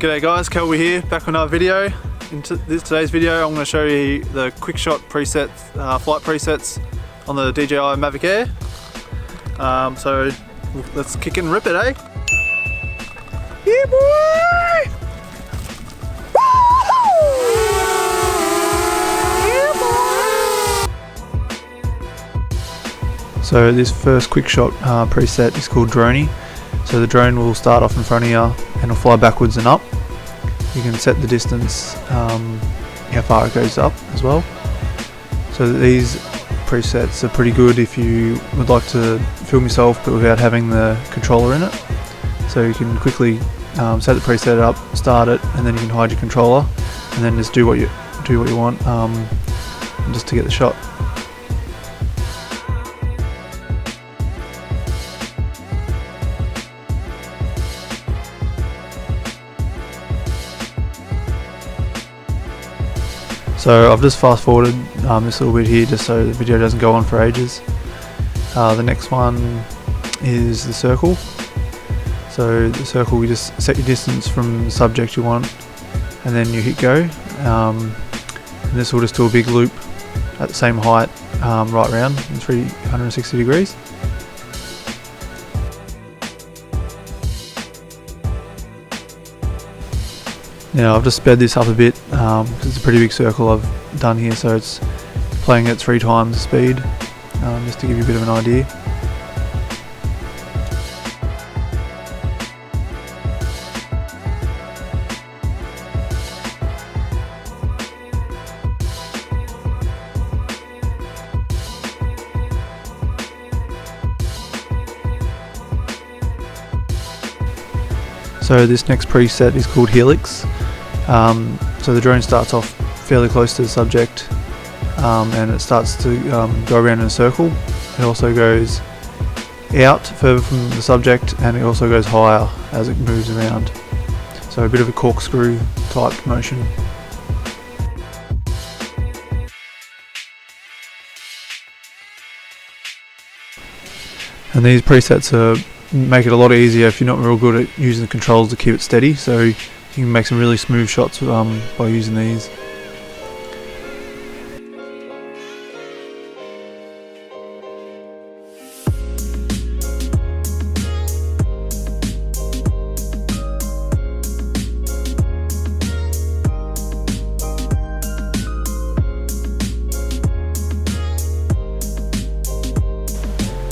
G'day guys, Kelby here, back with another video. In today's video I'm going to show you the Quickshot presets, flight presets on the DJI Mavic Air. So let's kick it and rip it, eh? Yeah boy! So this first Quickshot preset is called Droney. So the drone will start off in front of you and it'll fly backwards and up. You can set the distance, how far it goes up as well. So these presets are pretty good if you would like to film yourself but without having the controller in it. So you can quickly set the preset up, start it, and then you can hide your controller and then just do what you want just to get the shot. So I've just fast forwarded this little bit here just so the video doesn't go on for ages. The next one is the circle. So the circle, you just set your distance from the subject you want and then you hit go. And this will just do a big loop at the same height right round in 360 degrees. Now I've just sped this up a bit because it's a pretty big circle I've done here, so it's playing at 3 times the speed, just to give you a bit of an idea. So this next preset is called Helix. So the drone starts off fairly close to the subject and it starts to go around in a circle. It also goes out further from the subject and it also goes higher as it moves around. So a bit of a corkscrew type motion. And these presets make it a lot easier if you're not real good at using the controls to keep it steady, so you can make some really smooth shots by using these.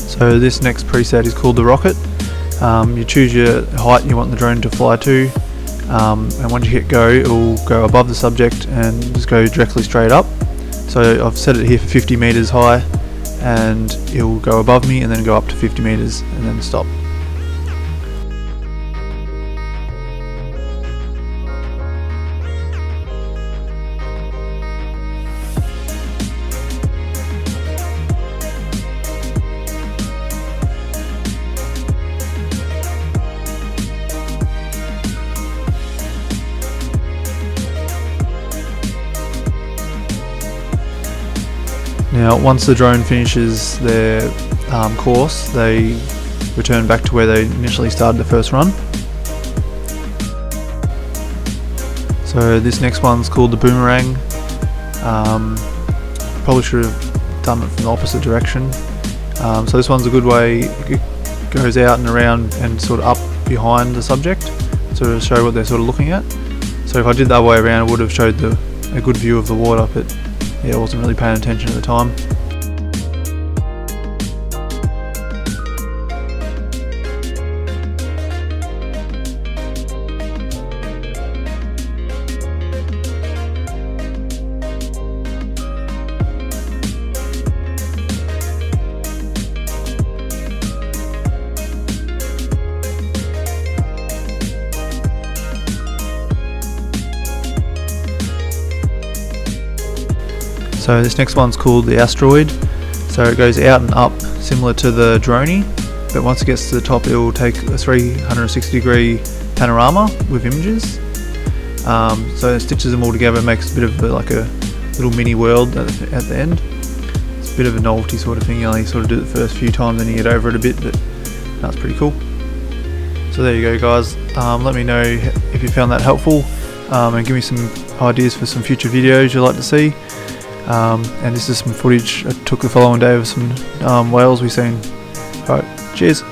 So this next preset is called the rocket. You choose your height you want the drone to fly to, and once you hit go, it will go above the subject and just go directly straight up. So I've set it here for 50 meters high and it will go above me and then go up to 50 meters and then stop. Now once the drone finishes their course, they return back to where they initially started the first run. So this next one's called the Boomerang. Probably should have done it from the opposite direction. So this one's a good way, it goes out and around and sort of up behind the subject, sort of show what they're sort of looking at. So if I did that way around, it would have showed a good view of the water, but yeah, I wasn't really paying attention at the time. So this next one's called the Asteroid. So it goes out and up similar to the Droney, but once it gets to the top it will take a 360 degree panorama with images. So it stitches them all together, makes a bit of like a little mini world at the end. It's a bit of a novelty sort of thing. You only sort of do it the first few times, then you get over it a bit, but that's pretty cool. So there you go, guys. Let me know if you found that helpful, and give me some ideas for some future videos you'd like to see. And this is some footage I took the following day of some whales we seen. Alright, cheers.